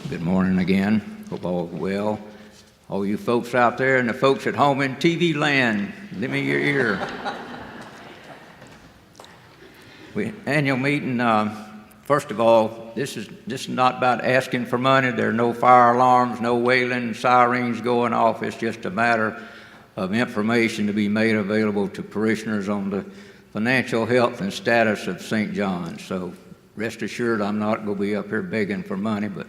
Good morning again. Hope all is well. All you folks out there and the folks at home in TV land, lend me your ear. Annual meeting, first of all, this is not about asking for money. There are no fire alarms, no wailing sirens going off. It's just a matter of information to be made available to parishioners on the financial health and status of St. John's. So rest assured, I'm not going to be up here begging for money, but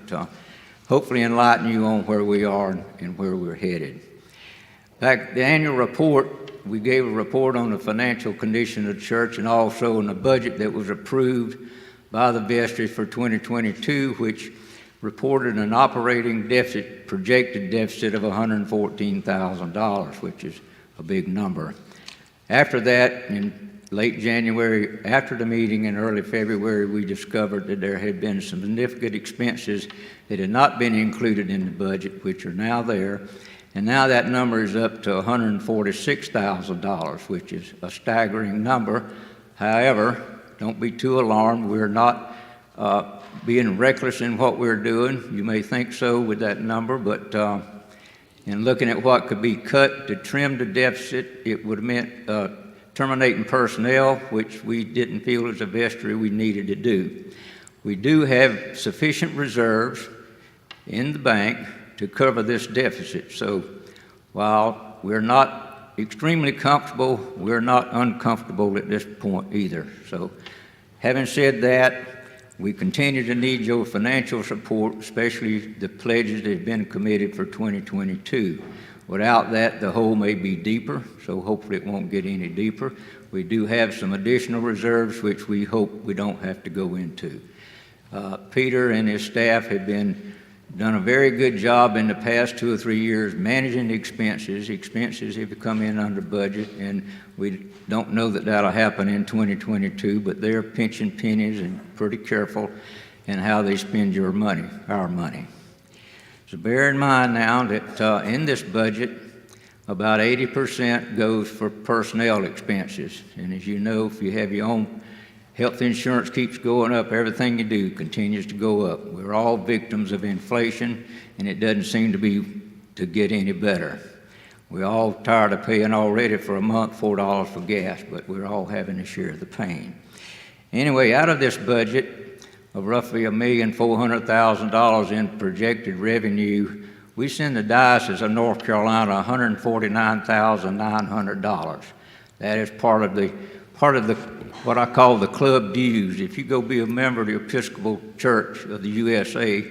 hopefully enlighten you on where we are and where we're headed. Back the annual report, we gave a report on the financial condition of the church and also on the budget that was approved by the vestry for 2022, which reported an operating deficit, projected deficit of $114,000, which is a big number. After that, in late January, after the meeting in early February, we discovered that there had been some significant expenses that had not been included in the budget, which are now there. And now that number is up to $146,000, which is a staggering number. However, don't be too alarmed. We're not being reckless in what we're doing. You may think so with that number, but in looking at what could be cut to trim the deficit, it would have meant terminating personnel, which we didn't feel as a vestry we needed to do. We do have sufficient reserves in the bank to cover this deficit. So while we're not extremely comfortable, we're not uncomfortable at this point either. So having said that, we continue to need your financial support, especially the pledges that have been committed for 2022. Without that, the hole may be deeper, so hopefully it won't get any deeper. We do have some additional reserves, which we hope we don't have to go into. Peter and his staff have done a very good job in the past 2 or 3 years managing the expenses. Expenses have come in under budget, and we don't know that that'll happen in 2022, but they're pinching pennies and pretty careful in how they spend your money, our money. So bear in mind now that in this budget, about 80% goes for personnel expenses. And as you know, if you have your own health insurance keeps going up, everything you do continues to go up. We're all victims of inflation, and it doesn't seem to get any better. We're all tired of paying already for a month $4 for gas, but we're all having to share the pain. Anyway, out of this budget, of roughly $1,400,000 in projected revenue, we send the Diocese of North Carolina $149,900. That is part of the what I call the club dues. If you go be a member of the Episcopal Church of the USA,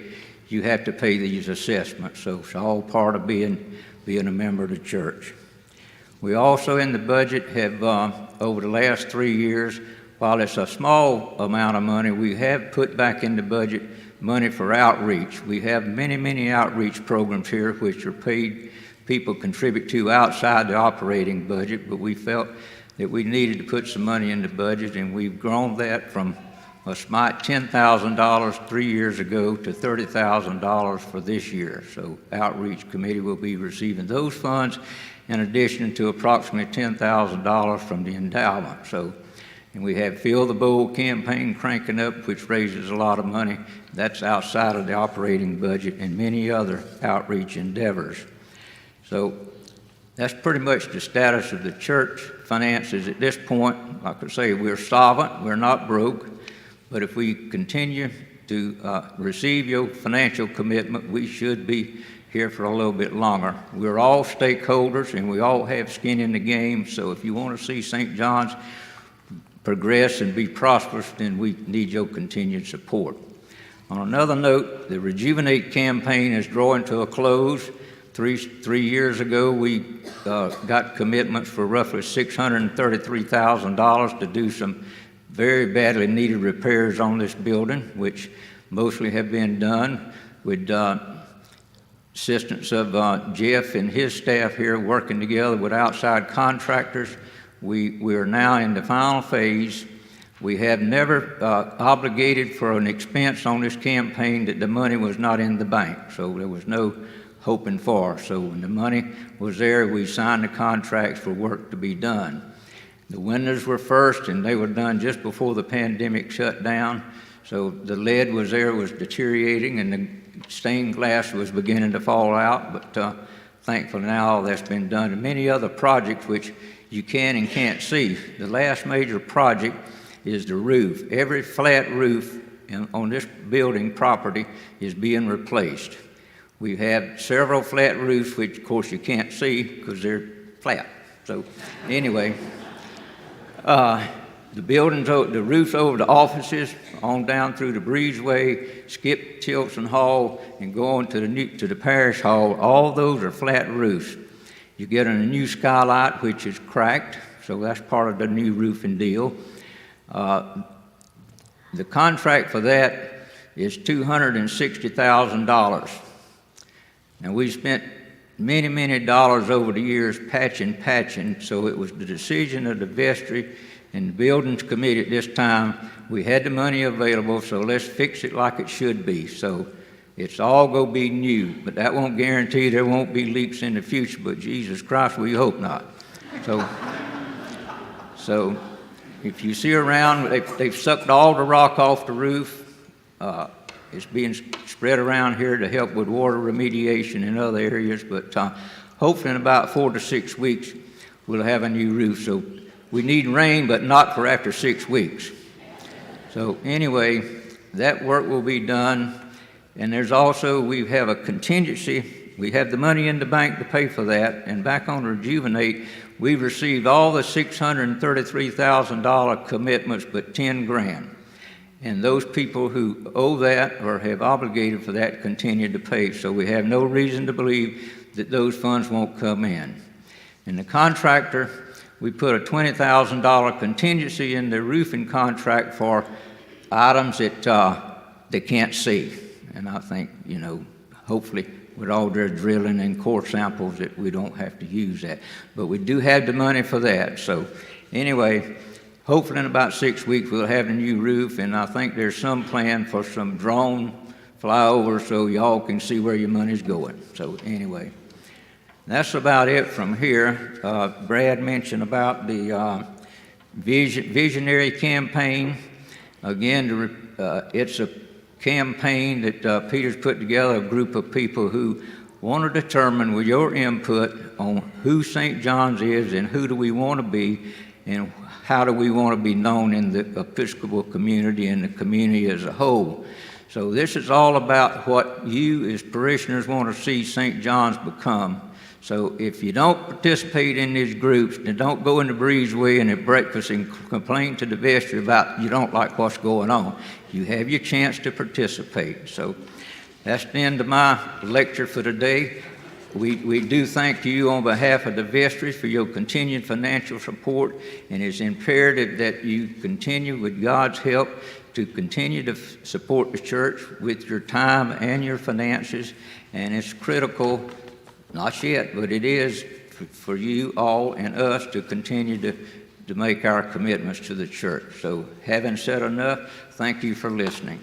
you have to pay these assessments. So it's all part of being a member of the church. We also in the budget have over the last 3 years, while it's a small amount of money, we have put back in the budget money for outreach. We have many, many outreach programs here which are paid people contribute to outside the operating budget, but we felt that we needed to put some money in the budget, and we've grown that from a smite $10,000 3 years ago to $30,000 for this year. So Outreach Committee will be receiving those funds in addition to approximately $10,000 from the endowment. And we have Fill the Bowl campaign cranking up, which raises a lot of money. That's outside of the operating budget and many other outreach endeavors. So that's pretty much the status of the church finances at this point. Like I say, we're solvent, we're not broke, but if we continue to receive your financial commitment, we should be here for a little bit longer. We're all stakeholders and we all have skin in the game, so if you want to see St. John's progress and be prosperous, then we need your continued support. On another note, the Rejuvenate campaign is drawing to a close. Three years ago, we got commitments for roughly $633,000 to do some very badly needed repairs on this building, which mostly have been done with assistance of Jeff and his staff here working together with outside contractors. We are now in the final phase. We have never obligated for an expense on this campaign that the money was not in the bank, so there was no hoping for. So when the money was there, we signed the contracts for work to be done. The windows were first, and they were done just before the pandemic shut down. So the lead was there, was deteriorating, and the stained glass was beginning to fall out, but thankfully now all that's been done. And many other projects which you can and can't see. The last major project is the roof. Every flat roof on this building property is being replaced. We have several flat roofs, which of course you can't see because they're flat. So anyway, the buildings, the roofs over the offices, on down through the breezeway, skip Tilson Hall, and go on to the parish hall. All those are flat roofs. You get a new skylight, which is cracked, so that's part of the new roofing deal. The contract for that is $260,000. Now, we spent many, many dollars over the years patching, so it was the decision of the vestry and the buildings committee at this time. We had the money available, so let's fix it like it should be. So it's all going to be new, but that won't guarantee there won't be leaks in the future, but Jesus Christ, we hope not. So if you see around, they've sucked all the rock off the roof. It's being spread around here to help with water remediation in other areas, but hopefully in about 4 to 6 weeks, we'll have a new roof. So we need rain, but not for after 6 weeks. So anyway, that work will be done. And there's also, we have a contingency. We have the money in the bank to pay for that. And back on Rejuvenate, we've received all the $633,000 commitments, but $10,000. And those people who owe that or have obligated for that continue to pay. So we have no reason to believe that those funds won't come in. And the contractor, we put a $20,000 contingency in the roofing contract for items that they can't see. And I think, hopefully with all their drilling and core samples that we don't have to use that. But we do have the money for that. So anyway, hopefully in about 6 weeks we'll have a new roof, and I think there's some plan for some drone flyover so y'all can see where your money's going. So anyway, that's about it from here. Brad mentioned about the visionary campaign. Again, it's a campaign that Peter's put together, a group of people who want to determine with your input on who St. John's is and who do we want to be and how do we want to be known in the Episcopal community and the community as a whole. So this is all about what you as parishioners want to see St. John's become. So if you don't participate in these groups, then don't go in the breezeway and at breakfast and complain to the vestry about you don't like what's going on. You have your chance to participate. So that's the end of my lecture for today. We do thank you on behalf of the vestry for your continued financial support, and it's imperative that you continue with God's help to continue to support the church with your time and your finances, and it's critical, not yet, but it is for you all and us to continue to make our commitments to the church. So having said enough, thank you for listening.